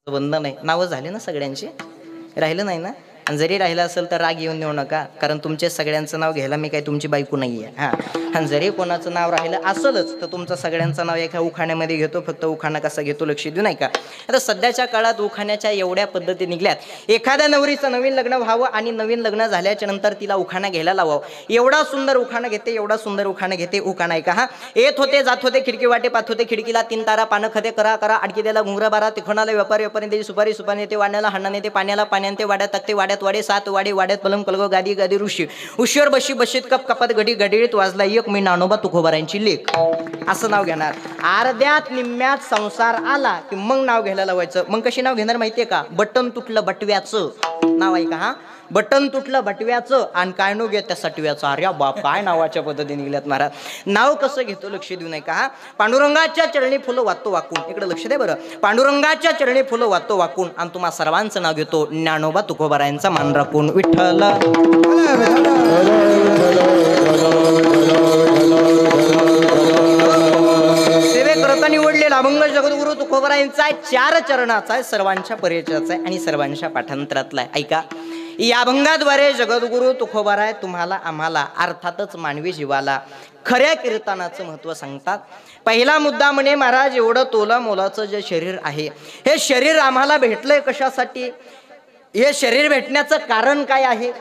वंदन आहे. नावं झाले ना सगळ्यांची, राहिलं नाही ना. आणि जरी राहिलं असेल तर राग येऊन देऊ नका, कारण तुमच्या सगळ्यांचं नाव घ्यायला मी काही तुमची बायको नाही आहे. हां, आणि जरी कोणाचं नाव राहिलं असेलच तर तुमचं सगळ्यांचं नाव एका उखाण्यामध्ये घेतो. फक्त उखाणा कसा घेतो लक्ष देऊ नाही का. आता सध्याच्या काळात उखाण्याच्या एवढ्या पद्धती निघल्यात. एखाद्या नवरीचं नवीन लग्न व्हावं आणि नवीन लग्न झाल्याच्या नंतर तिला उखाणा घ्यायला लावावं. एवढा सुंदर उखाणा घेते, एवढा सुंदर उखाणा घेते. उखाणा आहे का हा. येत होते जात होते खिडकी वाटे पाहत होते खिडकीला, तीन तारा पानं खते करा करा अडकी द्याला घुंगरा बारा, तिखोणाला व्यापारी व्यापारी देते सुपारी सुपारी ते वाण्याला हाणाने ते पाण्याला पाण्याने ते वाड्यात तकते वाड्यात वाडे सात वाडे वाड्यात पलंग पलगो गादी गादी ऋषी उशीवर बशी बशीत कप कपात घडी घडीत वाजला एक मी नानोबा तुकोबारांची लेख. असं नाव घेणार. अर्ध्यात निम्म्यात संसार आला की मग नाव घ्यायला लावायचं. मग कशी नाव घेणार माहितीये का. बटन तुटलं बटव्याचं नाव आहे का. हा, बटन तुटलं बटव्याचं आणि काय नो घेत त्या सटव्याचं. अरे बाप, काय नावाच्या पद्धती निघल्यात महाराज. नाव कसं घेतो लक्ष देऊ नये का. हा, पांडुरंगाच्या चरणी फुलं वाटतो वाकून. इकडे लक्ष दे बरं. पांडुरंगाच्या चरणी फुलं वाटतो वाकून आणि तुम्हा सर्वांचं नाव घेतो ज्ञानोबा तुकोबारायांचा मान राखून. विठ्ठल सेवेकरता निवडलेला अभंग जगद्गुरु तुकोबारायांचा आहे. 4 चरणाचा आहे, सर्वांच्या परिचयाचा आहे आणि सर्वांच्या पाठांतरातला आहे. ऐका, या अभंगाद्वारे जगद्गुरु तुकोबाराय तुम्हाला आम्हाला अर्थातच मानवी जीवाला खऱ्या कीर्तनाचं महत्व सांगतात. पहिला मुद्दा म्हणे महाराज, एवढं तोला मोलाचं जे शरीर आहे, हे शरीर आम्हाला भेटलंय कशासाठी. हे शरीर भेटण्याचं कारण काय आहे.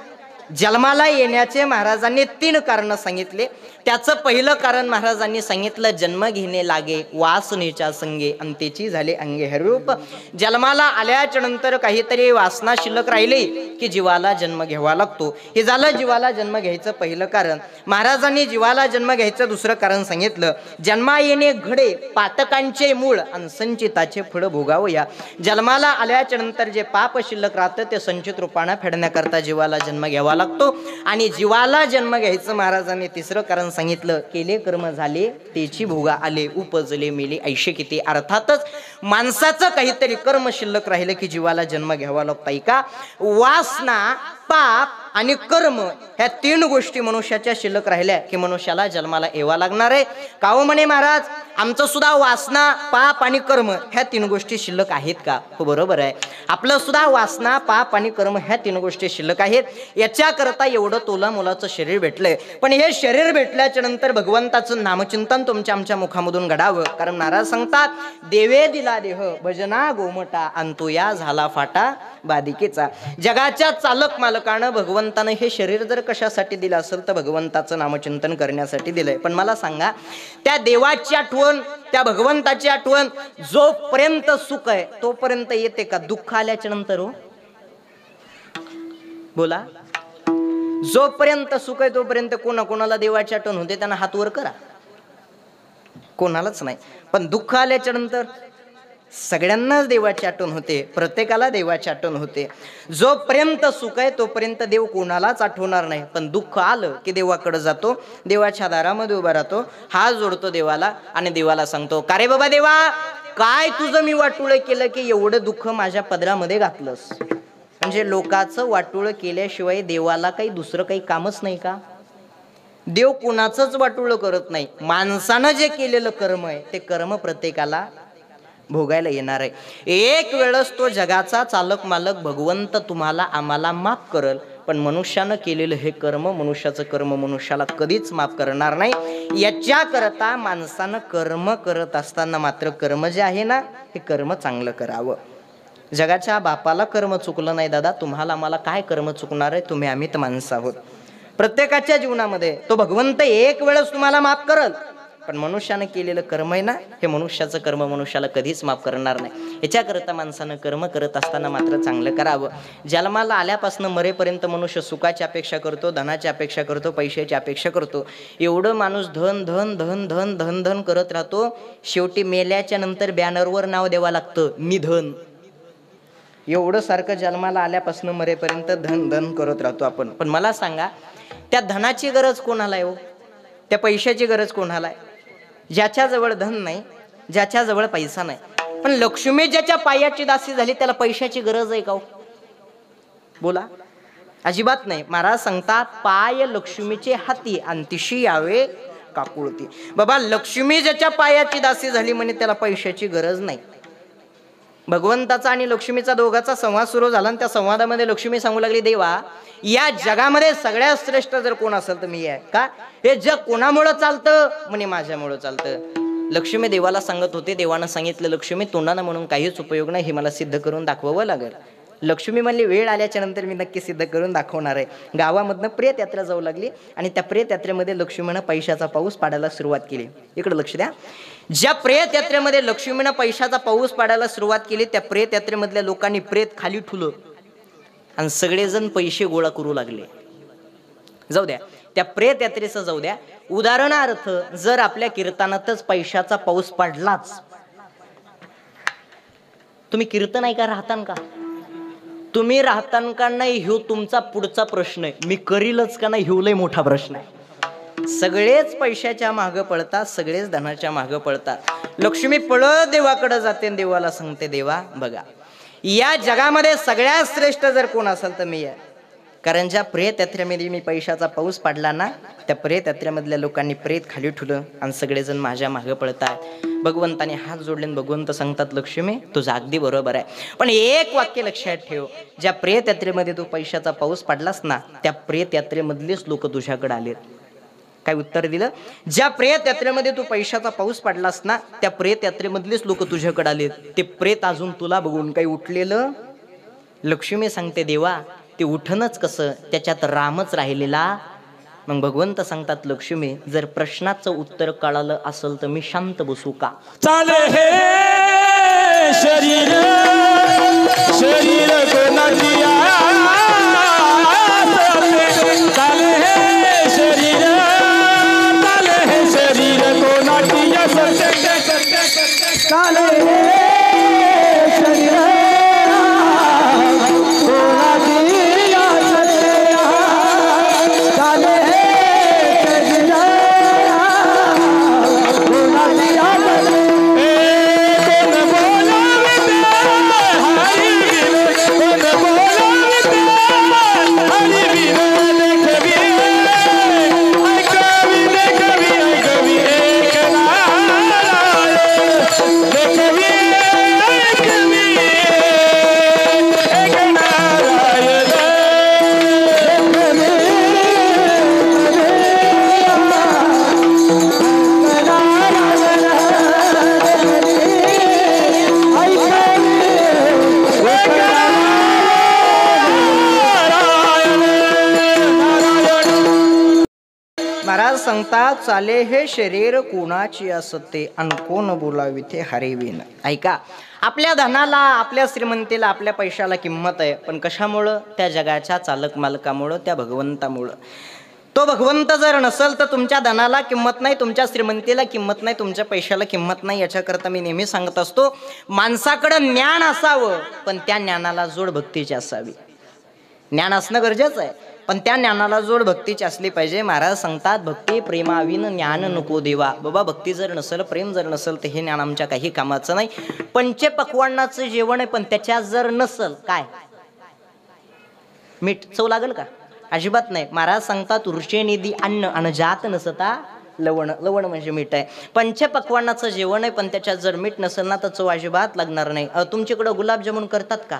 जन्माला येण्याचे महाराजांनी 3 कारण सांगितले. त्याचं पहिलं कारण महाराजांनी सांगितलं, जन्म घेणे लागे वासनेच्या संगे अंतेची झाले अंगे हरूप. जन्माला आल्याच्या नंतर काहीतरी वासना शिल्लक राहिली की जीवाला जन्म घ्यावा लागतो. हे झालं जीवाला जन्म घ्यायचं पहिलं कारण. महाराजांनी जीवाला जन्म घ्यायचं दुसरं कारण सांगितलं, जन्मा येणे घडे पातकांचे मूळ आणि संचिताचे फळ भोगावया. जन्माला आल्याच्या नंतर जे पाप शिल्लक राहतं ते संचित रूपाने फेडण्याकरता जीवाला जन्म घ्यावा लागतो. आणि जीवाला जन्म घ्यायचं महाराजांनी तिसरं कारण सांगितलं, केले कर्म झाले तेची भोगा आले उपजले मेले ऐशे किती. अर्थातच माणसाचं काहीतरी कर्म शिल्लक राहिलं की जीवाला जन्म घ्यावा लागतो. का वासना पाप आणि कर्म ह्या 3 गोष्टी मनुष्याच्या शिल्लक राहिल्या की मनुष्याला जन्माला यावा लागणार आहे. काहो म्हणे महाराज, आमचं सुद्धा वासना पाप आणि कर्म ह्या 3 गोष्टी शिल्लक आहेत का. हो बरोबर आहे, आपलं सुद्धा वासना पाप आणि कर्म ह्या 3 गोष्टी शिल्लक आहेत. याच्या करता एवढं तोला मोलाचं शरीर भेटलंय. पण हे शरीर भेटल्याच्या नंतर भगवंताचं नामचिंतन तुमच्या आमच्या मुखामधून घडावं. कारण महाराज सांगतात, देवे दिला देह भजना गोमटा अंतो या झाला फाटा बाधिकेचा. जगाच्या चालक मालकानं भगवंतानं हे शरीर जर कशासाठी दिलं असेल तर भगवंताचं नामचिंतन करण्यासाठी दिलंय. पण मला सांगा, त्या देवाची आठवण, त्या भगवंताची आठवण जोपर्यंत सुख आहे तोपर्यंत येते का. दुःख आल्याच्या नंतर हो बोला, जोपर्यंत सुख आहे तोपर्यंत कोणाला देवाची आठवण होते त्यांना हात वर करा. कोणालाच नाही. पण दुःख आल्याच्या नंतर सगळ्यांनाच देवाची आठवण होते, प्रत्येकाला देवाची आठवण होते. जोपर्यंत सुख आहे तोपर्यंत देव कोणालाच आठवणार नाही. पण दुःख आलं की देवाकडे जातो, देवाच्या दारामध्ये उभा राहतो, हात जोडतो देवाला आणि देवाला सांगतो, का रे बाबा देवा, काय तुझं मी वाटोळं केलं की एवढं दुःख माझ्या पदरामध्ये घातलंस. म्हणजे लोकांचं वाटोळं केल्याशिवाय देवाला काही दुसरं काही कामच नाही का. देव कोणाचंच वाटोळं करत नाही. माणसानं जे केलेलं कर्म आहे ते कर्म प्रत्येकाला भोगायला येणार आहे. एक वेळेस तो जगाचा चालक मालक भगवंत तुम्हाला आम्हाला माफ करल. पण मनुष्यानं केलेलं हे कर्म, मनुष्याचं कर्म मनुष्याला कधीच माफ करणार नाही. याच्या करता माणसानं कर्म करत असताना मात्र कर्म जे आहे ना हे कर्म चांगलं करावं. जगाच्या बापाला कर्म चुकलं नाही दादा, तुम्हाला आम्हाला काय कर्म चुकणार आहे. तुम्ही आम्ही तर माणसं आहोत. प्रत्येकाच्या जीवनामध्ये तो भगवंत एक वेळेस तुम्हाला माफ करल. पण मनुष्यानं केलेलं कर्म आहे ना हे मनुष्याचं कर्म मनुष्याला कधीच माफ करणार नाही. याच्याकरता माणसानं कर्म करत असताना मात्र चांगलं करावं. जन्माला आल्यापासून मरेपर्यंत मनुष्य सुखाची अपेक्षा करतो, धनाची अपेक्षा करतो, पैशाची अपेक्षा करतो. एवढं माणूस धन धन धन धन धन धन करत राहतो. शेवटी मेल्याच्या नंतर बॅनरवर नाव द्यावं लागतं निधन. एवढं सारखं जन्माला आल्यापासून मरेपर्यंत धन धन करत राहतो आपण. पण मला सांगा, त्या धनाची गरज कोणाला आहे हो, त्या पैशाची गरज कोणाला आहे. ज्याच्याजवळ धन नाही, ज्याच्याजवळ पैसा नाही. पण लक्ष्मी ज्याच्या पायाची दासी झाली त्याला पैशाची गरज आहे का हो. बोला, अजिबात नाही. महाराज सांगतात, पाय लक्ष्मीचे हाती अंतिशी यावे काकुळती. बाबा लक्ष्मी ज्याच्या पायाची दासी झाली म्हणे त्याला पैशाची गरज नाही. भगवंताचा आणि लक्ष्मीचा दोघाचा संवाद सुरू झाला आणि त्या संवादामध्ये लक्ष्मी सांगू लागली, देवा या जगामध्ये सगळ्यात श्रेष्ठ जर कोण असेल तर मी आहे. का? हे जग कोणामुळं चालतं? म्हणे माझ्यामुळं चालतं. लक्ष्मी देवाला सांगत होते. देवानं सांगितलं, लक्ष्मी तोंडानं म्हणून काहीच उपयोग नाही, हे मला सिद्ध करून दाखवावं लागेल. लक्ष्मी म्हणली, वेळ आल्याच्या नंतर मी नक्की सिद्ध करून दाखवणार आहे. गावामधनं प्रेत यात्रा जाऊ लागली आणि त्या प्रेत यात्रेमध्ये लक्ष्मीनं पैशाचा पाऊस पाडायला सुरुवात केली. इकडे लक्ष द्या. ज्या प्रेत यात्रेमध्ये लक्ष्मीनं पैशाचा पाऊस पाडायला सुरुवात केली, त्या प्रेत यात्रेमधल्या लोकांनी प्रेत खाली ठुलं आणि सगळेजण पैसे गोळा करू लागले. जाऊ द्या, त्या प्रेत यात्रेचं जाऊ द्या. उदाहरणार्थ जर आपल्या कीर्तनातच पैशाचा पाऊस पडलाच, तुम्ही कीर्तन ऐका राहतान का? तुम्ही राहतान का नाही ह्यो तुमचा पुढचा प्रश्न आहे. मी करीलच का नाही ह्यो लय मोठा प्रश्न आहे. सगळेच पैशाच्या मागं पळतात, सगळेच धनाच्या मागं पळतात. लक्ष्मी पळत देवाकडे जाते, देवाला सांगते, देवा बघा या जगामध्ये सगळ्यात श्रेष्ठ जर कोण असेल तर मी आहे. कारण ज्या प्रेत यात्रेमध्ये मी पैशाचा पाऊस पाडला ना, त्या प्रेत यात्रेमधल्या लोकांनी प्रेत खाली ठुलं आणि सगळेजण माझ्या मागं पळतात. भगवंताने हात जोडले, भगवंत सांगतात, लक्ष्मी तुझं अगदी बरोबर आहे, पण एक वाक्य लक्षात ठेव, ज्या प्रेत यात्रेमध्ये तू पैशाचा पाऊस पाडलास ना, त्या प्रेत यात्रेमधलेच लोक तुझ्याकडे आलेत. काय उत्तर दिलं? ज्या प्रेत यात्रेमध्ये तू पैशाचा पाऊस पडलास ना, त्या प्रेत यात्रेमधलेच लोक तुझ्याकडे आलेत. ते प्रेत अजून तुला बघून काही उठलेलं? लक्ष्मी सांगते, देवा ते उठणच कसं, त्याच्यात रामच राहिलेला. मग भगवंत सांगतात, लक्ष्मी जर प्रश्नाचं उत्तर कळालं असेल तर मी शांत बसू का? चाले हे शरीर शरीर कोणाची चाले हे शरीर चाले हे शरीर कोणाची चाले हे शरीर सांगतात, चाले हे शरीर कोणाची असते अन कोण बोलावी ते हरेवीन. ऐका, आपल्या धनाला, आपल्या श्रीमंतीला, आपल्या पैशाला किंमत आहे, पण कशामुळं? त्या जगाच्या चालक मालकामुळं, त्या भगवंतामुळं. तो भगवंत जर नसेल तर तुमच्या धनाला किंमत नाही, तुमच्या श्रीमंतीला किंमत नाही, तुमच्या पैशाला किंमत नाही. याच्याकरता मी नेहमी सांगत असतो, माणसाकडं ज्ञान असावं, पण त्या ज्ञानाला जोड भक्तीची असावी. ज्ञान असणं गरजेचं आहे, पण त्या ज्ञानाला जोड भक्तीची असली पाहिजे. महाराज सांगतात, भक्ती प्रेमाविन ज्ञान नको देवा. बाबा भक्ती जर नसेल, प्रेम जर नसेल तर हे ज्ञान आमच्या काही कामाचं नाही. पंचपक्वान्नाचं जेवण आहे, पण त्याच्यात जर नसेल काय, मीठ चव लागेल का? अजिबात नाही. महाराज सांगतात, ऋषेनिधी अन्न अनजात नसता लवण. लवण म्हणजे मीठ आहे. पंचपक्वान्नाचं जेवण आहे, पण त्याच्यात जर मीठ नसेल ना तर चव अजिबात लागणार नाही. तुमच्याकडं गुलाबजामुन करतात का?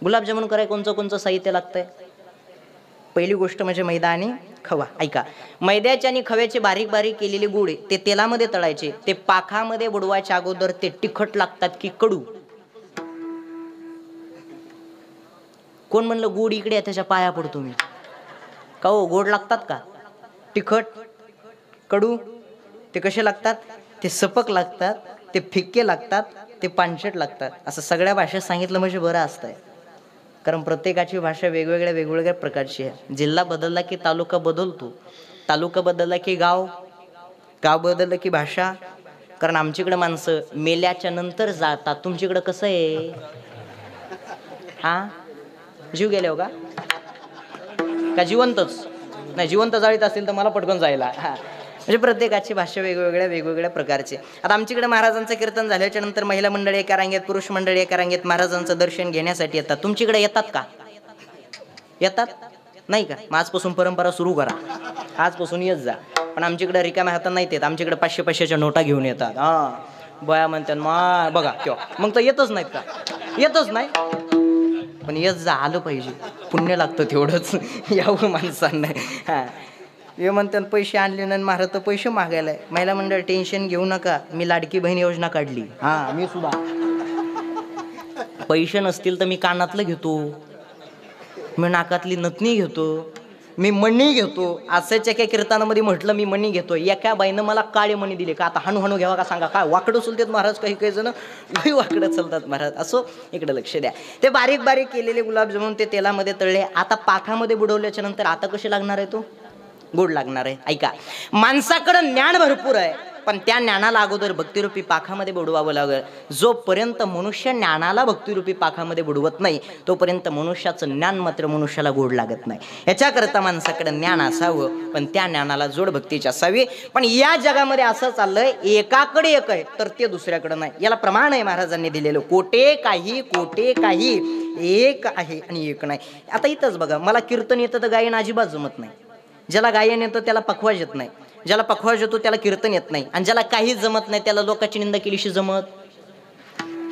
गुलाबजामुन कराय कोणचं साहित्य लागतंय? पहिली गोष्ट म्हणजे मैदा आणि खवा. ऐका, मैद्याचे आणि खव्याचे बारीक बारीक केलेले गोळे ते तेलामध्ये तळायचे. ते पाखामध्ये बुडवायच्या अगोदर ते तिखट लागतात की कडू? कोण म्हणलं गोड इकडे त्याच्या पाया पडतो मी? का हो, गोड लागतात का? तिखट, कडू, ते कसे लागतात? ते सपक लागतात, ते फिक्के लागतात, ते पांचट लागतात. असं सगळ्या भाषेत सांगितलं म्हणजे बरं असतंय. कारण प्रत्येकाची भाषा वेगवेगळ्या प्रकारची आहे. जिल्हा बदलला की तालुका बदलतो, तालुका बदलला की गाव, गाव बदललं की भाषा. कारण आमच्याकडे माणसं मेल्याच्या नंतर जातात, तुमच्याकडे कसं आहे? हा, जीव गेले हो का जिवंतच? नाही, जिवंत जाळीत असेल तर मला पटकन जायला. हा, म्हणजे प्रत्येकाची भाषा वेगवेगळ्या प्रकारची. आता आमच्याकडे महाराजांचं कीर्तन झाल्याच्या नंतर महिला मंडळी एका रांगेत, पुरुष मंडळी एका रांगेत महाराजांचं दर्शन घेण्यासाठी येतात. तुमच्याकडे येतात का? येतात नाही का? मग आजपासून परंपरा सुरू करा, आजपासून येत जा. पण आमच्याकडे रिकाम्या हातात नाही येत, आमच्याकडे 500-500च्या नोटा घेऊन येतात. हा, बया म्हणतात मा बघा तेव्हा मग तर येतच नाहीत का, येतच नाही. पण येत जा आलं पाहिजे, पुण्य लागतं तेवढंच यावं माणसांना. हा हे म्हणतात पैसे आणले नाही महाराज तर पैसे मागायलाय. महिला मंडळ टेन्शन घेऊ नका, मी लाडकी बहीण योजना काढली. हा मी सुद्धा पैसे नसतील तर मी कानातलं घेतो, मी नाकातली नथनी घेतो, मी मणी घेतो. असंच एका कीर्तनामध्ये म्हटलं मी मणी घेतो. एका बाईनं मला काळे मणी दिले का आता हाणू हाणू घ्यावा का सांगा. काय वाकडं चलतात महाराज, काही काही जण लई वाकडं चलतात महाराज. असो इकडे लक्ष द्या. ते बारीक बारीक केलेले गुलाबजामुन ते तेलामध्ये तळले, आता पाखामध्ये बुडवल्याच्या नंतर आता कसे लागणार आहे, तो गोड लागणार आहे. ऐका, माणसाकडं ज्ञान भरपूर आहे, पण त्या ज्ञानाला अगोदर भक्तिरूपी पाखामध्ये बुडवावं लागेल. जोपर्यंत मनुष्य ज्ञानाला भक्तिरूपी पाखामध्ये बुडवत नाही तोपर्यंत मनुष्याचं ज्ञान मात्र मनुष्याला गोड लागत नाही. याच्याकरता माणसाकडे ज्ञान असावं, पण त्या ज्ञानाला जोड भक्तीची असावी. पण या जगामध्ये असं चाललंय, एकाकडे एक आहे तर ते दुसऱ्याकडे नाही. याला प्रमाण आहे महाराजांनी दिलेलं, कोटे काही एक आहे आणि एक नाही. आता इथंच बघा, मला कीर्तन येतं तर गायन अजिबात जमत नाही. ज्याला गायन येतं त्याला पखवाज येत नाही, ज्याला पखवाज येतो त्याला कीर्तन येत नाही, आणि ज्याला काहीच जमत नाही त्याला लोकांची निंदा केलीशी जमत.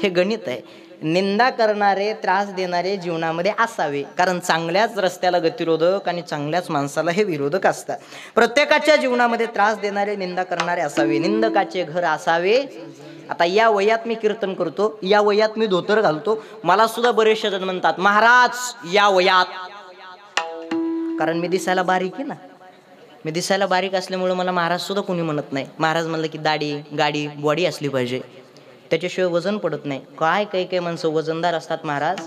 हे गणित आहे. निंदा करणारे, त्रास देणारे जीवनामध्ये असावे, कारण चांगल्याच रस्त्याला गतिरोधक आणि चांगल्याच माणसाला हे विरोधक असतात. प्रत्येकाच्या जीवनामध्ये त्रास देणारे, निंदा करणारे असावे, निंदकाचे घर असावे. आता या वयात मी कीर्तन करतो, या वयात मी धोतर घालतो, मला सुद्धा बरेचसे जण म्हणतात महाराज या वयात, कारण मी दिसायला बारीक आहे ना. मी दिसायला बारीक असल्यामुळे मला महाराज सुद्धा कोणी म्हणत नाही. महाराज म्हणलं की दाढी गाडी बॉडी असली पाहिजे, त्याच्याशिवाय वजन पडत नाही. काय काही माणसं वजनदार असतात महाराज.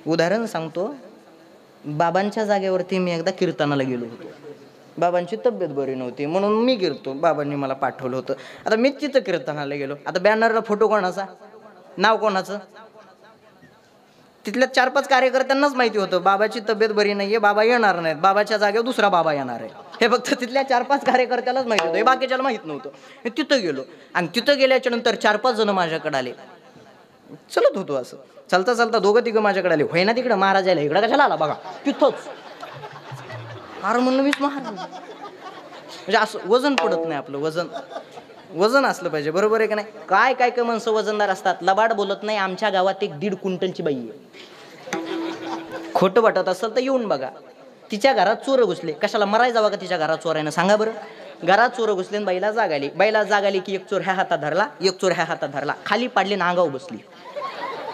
उदाहरण सांगतो, बाबांच्या जागेवरती मी एकदा कीर्तनाला गेलो होतो. बाबांची तब्येत बरी नव्हती म्हणून मी गिरतो, बाबांनी मला पाठवलं होतं. आता मी तिथं कीर्तनाला गेलो. आता बॅनरला फोटो कोणाचा, नाव कोणाचं, तिथल्या 4-5 कार्यकर्त्यांनाच माहिती होतं बाबाची तब्येत बरी नाहीये, बाबा येणार नाहीत, बाबाच्या जागेवर दुसरा बाबा येणार आहे. हे फक्त तिथल्या 4-5 कार्यकर्त्यालाच माहिती होतं, हे बाकीच्याला माहित नव्हतं. मी तिथं गेलो आणि तिथं गेल्याच्या नंतर 4-5 जण माझ्याकडे आले. चलत होतो असं, चालता चालता 2-3 माझ्याकडे आले. होय ना तिकडं महाराज आला, इकडं कशाला आला बघा तिथंच. अरे म्हणलं मीच महाराज. म्हणजे असं वजन पडत नाही आपलं, वजन असलं पाहिजे, बरोबर आहे का नाही. काय माणसं वजनदार असतात, लबाड बोलत नाही. आमच्या गावात एक 1.5 क्विंटलची बाई आहे. खोटं वाटत असेल तर येऊन बघा. तिच्या घरात चोर घुसले, कशाला मराय जावा का तिच्या घरात चोरायनं, सांगा बरं. घरात चोर घुसले, बाईला जाग आली की एक चोर ह्या हातात धरला, एक चोर ह्या हातात धरला, खाली पाडले ना अंगावर बसली.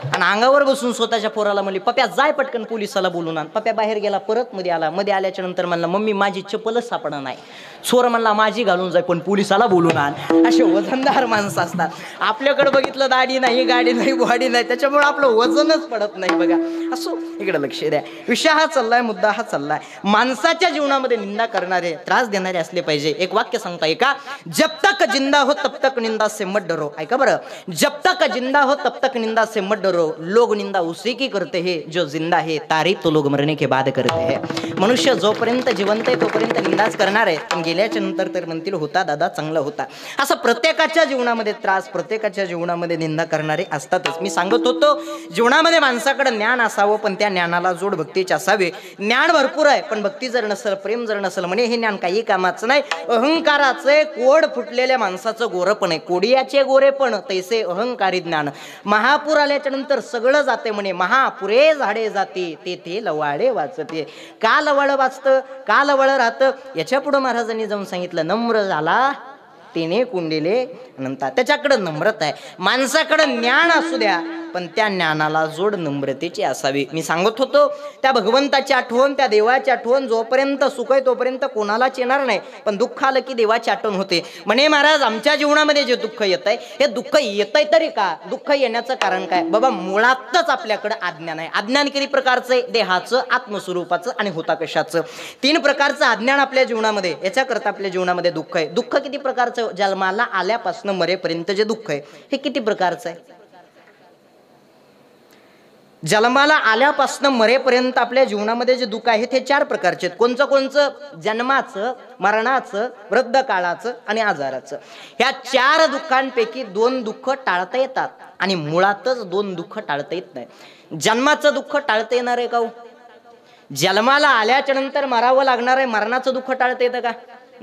आणि अंगावर बसून स्वतःच्या पोराला म्हणली पप्या जाय पटकन पोलिसाला बोलून आण. पप्या बाहेर गेला, परत मध्ये आला. मध्ये आल्याच्या नंतर म्हणला मम्मी माझी चप्पलच सापडा नाही. चोर म्हणला माझी घालून जाय पण पोलिसाला बोलून आण. असे वजनदार माणसं असतात. आपल्याकडे बघितलं दाढी नाही, गाडी नाही, बॉडी नाही, त्याच्यामुळे आपलं वजनच पडत नाही बघा. असो इकडे लक्ष द्या. विषय हा चाललाय, मुद्दा हा चाललाय. माणसाच्या जीवनामध्ये निंदा करणारे, त्रास देणारे असले पाहिजे. एक वाक्य सांगता ऐका, जब तक जिंदा हो तब तक निंदा से मत डरो. ऐका बरं, जब तक जिंदा हो तब तक निंदा से मत डरो, लोग निंदा उसी की करते हैं जो जिंदा है, तारीफ तो लोग मरने के बाद करते हैं. मनुष्य जोपर्यंत जिवंत आहे तोपर्यंत निंदाच करणार आहे, पण गेल्याच्या नंतर तर म्हणतील होता दादा चांगला होता. असं प्रत्येकाच्या जीवनामध्ये त्रास, प्रत्येकाच्या जीवनामध्ये निंदा करणारे असतातच. मी सांगत होतो जीवनामध्ये माणसाकडे ज्ञान असावं, पण त्या ज्ञानाला जोड भक्तीचे असावे. ज्ञान भरपूर आहे पण भक्ती जर नसेल, प्रेम जर नसेल, म्हणे हे ज्ञान काही कामाचं नाही. अहंकाराचे कोड फुटलेल्या माणसाचं गोरपण आहे. कोडियाचे गोरेपण तैसे अहंकारी ज्ञान. महापूर आल्याच्या नंतर सगळं जाते म्हणे, महापुरे झाडे जाते तेथे लवाळे वाचते. का लवाळ वाचतं, का लवाळ राहतं, याच्या पुढे महाराजांनी जाऊन सांगितलं, नम्र झाला तिने कुंडिले अनंता. त्याच्याकडे नम्रता आहे. माणसाकडे ज्ञान असू द्या पण त्या ज्ञानाला जोड नम्रतेची असावी. मी सांगत होतो त्या भगवंताची आठवण, त्या देवाची आठवण जोपर्यंत सुख आहे तोपर्यंत कोणालाच येणार नाही, पण दुःख आलं की देवाची आठवण होते. म्हणे महाराज आमच्या जीवनामध्ये जे दुःख येत आहे, हे दुःख येत आहे तरी का, दुःख येण्याचं कारण काय. बाबा मुळातच आपल्याकडे अज्ञान आहे. अज्ञान किती प्रकारचं आहे, देहाचं, आत्मस्वरूपाचं आणि होता कशाचं. 3 प्रकारचं अज्ञान आपल्या जीवनामध्ये. याच्याकरता आपल्या जीवनामध्ये दुःख आहे. दुःख किती प्रकारचं, जन्माला आल्यापासून मरेपर्यंत जे दुःख आहे हे किती प्रकारचं आहे. जन्माला आल्यापासून मरेपर्यंत आपल्या जीवनामध्ये जे दुःख आहे ते 4 प्रकारचे आहेत. कोणचं, जन्माचं, मरणाचं, वृद्ध काळाचं आणि आजाराचं. ह्या 4 दुःखांपैकी 2 दुःख टाळता येतात आणि मुळातच 2 दुःख टाळता येत नाही. जन्माचं दुःख टाळता येणार आहे का हो? जन्माला आल्याच्या नंतर मरावं लागणार आहे, मरणाचं दुःख टाळता येतं का?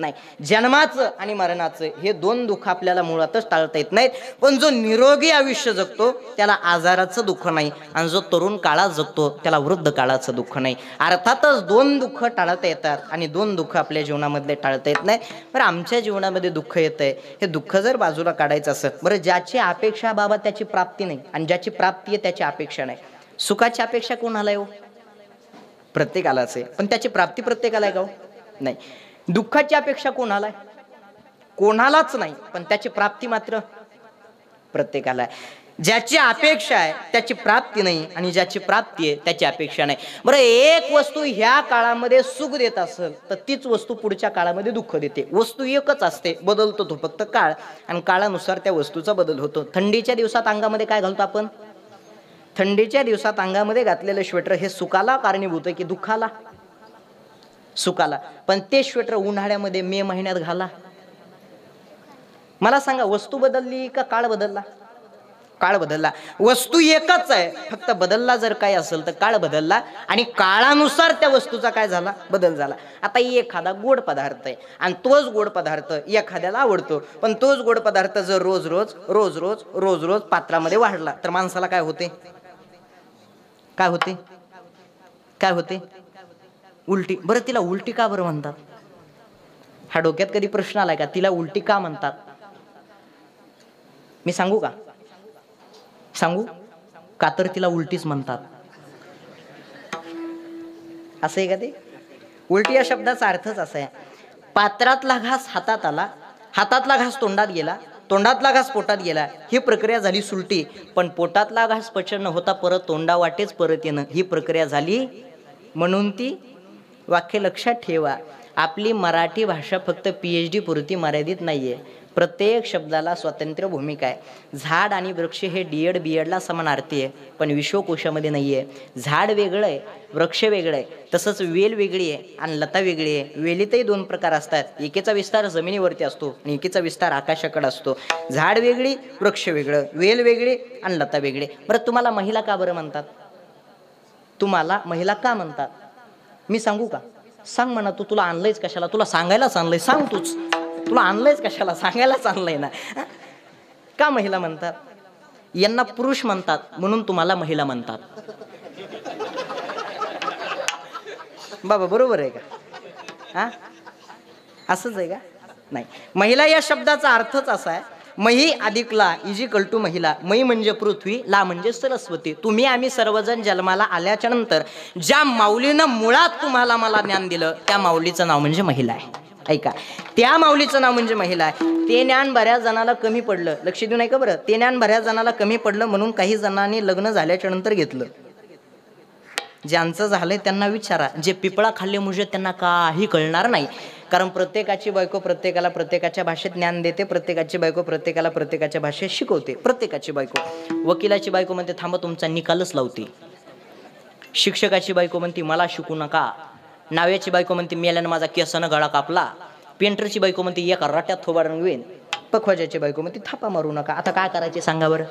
नाही, जन्माचं आणि मरणाचं हे दोन दुःख आपल्याला मुळातच टाळता येत नाहीत. पण जो निरोगी आयुष्य जगतो त्याला आजाराचं दुःख नाही, आणि जो तरुण काळात जगतो त्याला वृद्ध काळाचं दुःख नाही. अर्थातच दोन दुःख टाळता येतात आणि दोन दुःख आपल्या जीवनामधले टाळता येत नाही. बरं, आमच्या जीवनामध्ये दुःख येतंय, हे दुःख जर बाजूला काढायचं असेल, बरं, ज्याची अपेक्षा बाबा त्याची प्राप्ती नाही, आणि ज्याची प्राप्ती आहे त्याची अपेक्षा नाही. सुखाची अपेक्षा कोणाला येऊ? प्रत्येकालाच आहे, पण त्याची प्राप्ती प्रत्येकाला आहे का? नाही. दुःखाची अपेक्षा कोणाला आहे? कोणालाच नाही, पण त्याची प्राप्ती मात्र प्रत्येकाला आहे. ज्याची अपेक्षा आहे त्याची प्राप्ती नाही, आणि ज्याची प्राप्ती आहे त्याची अपेक्षा नाही. बरं, एक वस्तू ह्या काळामध्ये सुख देत असेल तर तीच वस्तू पुढच्या काळामध्ये दुःख देते. वस्तू एकच असते, बदलतो तो फक्त काळ, आणि काळानुसार त्या वस्तूचा बदल होतो. थंडीच्या दिवसात अंगामध्ये काय घालतो आपण? थंडीच्या दिवसात अंगामध्ये घातलेलं स्वेटर हे सुखाला कारणीभूत आहे की दुःखाला? सुखाला. पण ते स्वेटर उन्हाळ्यामध्ये मे महिन्यात घाला, मला सांगा, वस्तू बदलली का काळ बदलला? काळ बदलला. वस्तू एकच आहे, फक्त बदलला जर काय असेल तर काळ बदलला, आणि काळानुसार त्या वस्तूचा काय झाला? बदल झाला. आता एखादा गोड पदार्थ आहे, आणि तोच गोड पदार्थ एखाद्याला आवडतो, पण तोच गोड पदार्थ जर रोज रोज रोज रोज रोज रोज पात्रामध्ये वाढला तर माणसाला काय होते? काय होते? काय होते? उलटी. बरं, तिला उलटी का बरं म्हणतात? हा डोक्यात कधी प्रश्न आलाय का? तिला उलटी का म्हणतात? मी सांगू का? सांगू का? तर तिला उलटीच म्हणतात. असं आहे का ते? उलटी या शब्दाचा अर्थच असा आहे, पात्रातला घास हातात आला, हातातला घास तोंडात गेला, तोंडातला घास पोटात गेला, ही प्रक्रिया झाली सुलटी. पण पोटातला घास पचन न होता परत तोंडा वाटेच परत येणं, ही प्रक्रिया झाली. म्हणून ती वाक्य लक्षात ठेवा, आपली मराठी भाषा फक्त PhD पुरती मर्यादित नाहीये. प्रत्येक शब्दाला स्वतंत्र भूमिका आहे. झाड आणि वृक्ष हे DED BED समानार्थी आहे, पण विश्वकोशामध्ये नाहीये. झाड वेगळं आहे, वृक्ष वेगळं आहे, तसंच वेल वेगळी आहे आणि लता वेगळी आहे. वेलीतही दोन प्रकार असतात, एकेचा विस्तार जमिनीवरती असतो आणि एकेचा विस्तार आकाशाकडे असतो. झाड वेगळी, वृक्ष वेगळं, वेल वेगळी आणि लता वेगळी. बरं, तुम्हाला महिला का बरं म्हणतात? तुम्हाला महिला का म्हणतात? मी सांगू का? सांग म्हणा. तुला आणलंयच कशाला? तुला सांगायलाच आणलंय, सांग तूच. तुला आणलंयच कशाला? सांगायलाच आणलंय ना. का महिला म्हणतात? यांना पुरुष म्हणतात म्हणून तुम्हाला महिला म्हणतात. बाबा बरोबर आहे का? हा, असंच आहे का? नाही. महिला या शब्दाचा अर्थच असा आहे, मही अधिक ला इजिकल टू महिला. मही म्हणजे पृथ्वी, ला म्हणजे सरस्वती. तुम्ही आम्ही सर्वजण जन्माला आल्याच्या नंतर ज्या माऊलीनं मुळात तुम्हाला मला ज्ञान दिलं त्या माऊलीचं नाव म्हणजे महिला आहे. ऐका, त्या माऊलीचं नाव म्हणजे महिला आहे. ते ज्ञान बऱ्याच जणाला कमी पडलं, लक्ष देऊ नये का बरं? ते ज्ञान बऱ्याच जणाला कमी पडलं म्हणून काही जणांनी लग्न झाल्याच्या नंतर घेतलं. ज्यांचं झालंय त्यांना विचारा, जे पिपळा खाल्ले मुझे त्यांना काही कळणार नाही. कारण प्रत्येकाची बायको प्रत्येकाला प्रत्येकाच्या भाषेत ज्ञान देते, प्रत्येकाची बायको प्रत्येकाला प्रत्येकाच्या भाषेत शिकवते. प्रत्येकाची बायको, वकिलाची बायको म्हणते थांबा तुमचा निकालच लावते, शिक्षकाची बायको म्हणते मला शिकू नका, नाव्याची बायको म्हणते मेल्यानं माझा केसानं गळा कापला, पेंटरची बायको म्हणते एका रट्यात थोबा रंगवेन, पखवाजाची बायको म्हणते थापा मारू नका. आता काय करायचे सांगा बरं?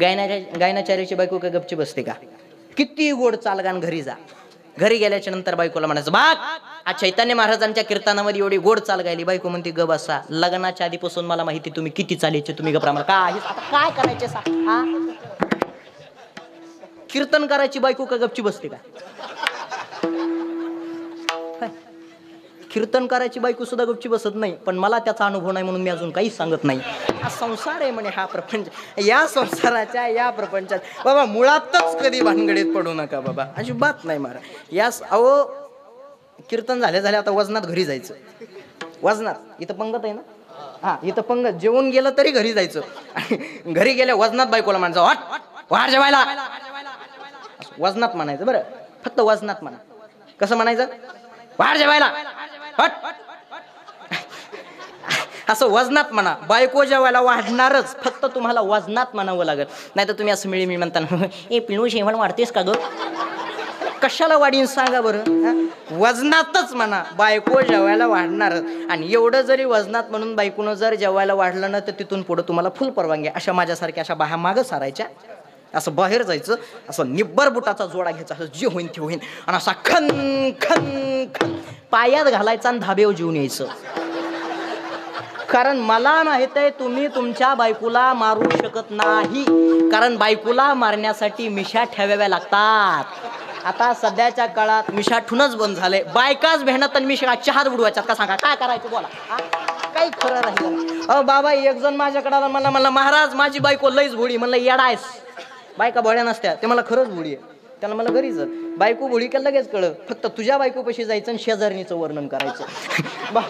गायनाचार्याची बायको काय गपची बसते का? किती गोड चालगान घरी जा, घरी गेल्याच्या नंतर बायकोला म्हणायचं बाग आज चैतन्य महाराजांच्या कीर्तनामध्ये एवढी गोड चाल गायली. बायको म्हणते ग बसा, लग्नाच्या आधीपासून मला माहिती तुम्ही किती चालायचे, तुम्ही गप्रामा काय करायचे सा? कीर्तन करायची बायको का गपची बसते का? कीर्तन करायची बायको सुद्धा गपची बसत नाही. पण मला त्याचा अनुभव नाही म्हणून मी अजून काहीच सांगत नाही. हा संसार आहे म्हणे, हा प्रपंच. या संसाराच्या या प्रपंचात बाबा मुळातच कधी भानगडीत पडू नका बाबा, अजिबात नाही मारा. यास अहो कीर्तन झाले आता वजनात घरी जायचं. वजनात इथं पंगत आहे ना, हा इथं पंगत, जेवून गेलं तरी घरी जायचं. घरी गेल्या वजनात बायकोला म्हणायचं हट वाढ जेवायला, वजनात म्हणायचं. बरं, फक्त वजनात म्हणा. कसं म्हणायचं? वाढ जेवायला, हट, असं वजनात म्हणा. बायको जेवायला वाढणारच, फक्त तुम्हाला वजनात म्हणावं लागेल. नाही तर तुम्ही असं मिळी मी म्हणताना ए पिणू जेवण वाढतेस का ग? कशाला वाढीन सांगा बरं? वजनातच म्हणा, बायको जेवायला वाढणारच. आणि एवढं जरी वजनात म्हणून बायकोनं जर जेवायला वाढलं ना तर तिथून पुढे तुम्हाला फुल परवानगी. अशा माझ्यासारख्या अशा बाह्या मागं सारायच्या, असं बाहेर जायचं, असं निब्बर बुटाचा जोडा घ्यायचा, असं जे होईन ते होईन, आणि असा खन खन खन पायात घालायचा आणि धाब्यावर जीवन यायचं. कारण मला माहित आहे तुम्ही तुमच्या बायकोला मारू शकत नाही, कारण बायकोला मारण्यासाठी मिशा ठेवाव्या लागतात. आता सध्याच्या काळात मिशा ठुनच बंद झाले. बायकाच मेहनत आणि मिशा चहात बुडवायच्यात का सांगा, काय करायचं बोला. काही खरं राहिलं. बाबा एक जण माझ्याकडे आला, मला महाराज माझी बायको लईच भोळी. म्हणलं येडायस, बायका भोळ्या नसत्या. ते मला खरंच भोळी आहे. त्याला मला घरी जात बायको भोळी का लगेच कळलं. फक्त तुझ्या बायकोपाशी जायचं आणि शेजारणीचं वर्णन करायचं.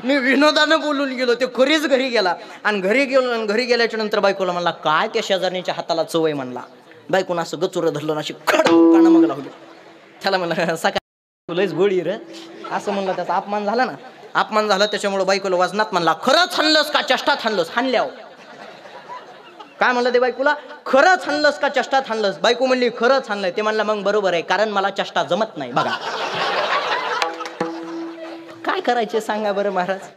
मी विनोदानं बोलून गेलो. ते खरीच घरी गेला आणि घरी गेल्याच्या नंतर बायकोला म्हणला काय त्या शेजारणीच्या हाताला चवय म्हणला. बायकोन असं गचुर धरलं अशी खडकानं मग लावली. त्याला म्हणलं सकाळी लयच गोळी रे असं म्हणलं. त्याचा अपमान झाला ना, अपमान झाला. त्याच्यामुळे बायकोला वजनात म्हणला खरंच हाणलंस का चष्टात हाणलंस. हाणल्याव काय म्हणलं ते बायकोला, खरंच हाणलंस का चष्टात हाणलंस. बायको म्हणली खरंच हाणलंय. ते म्हणलं मग बरोबर आहे, कारण मला चष्टा जमत नाही. बघा काय करायचे सांगा बरं महाराज.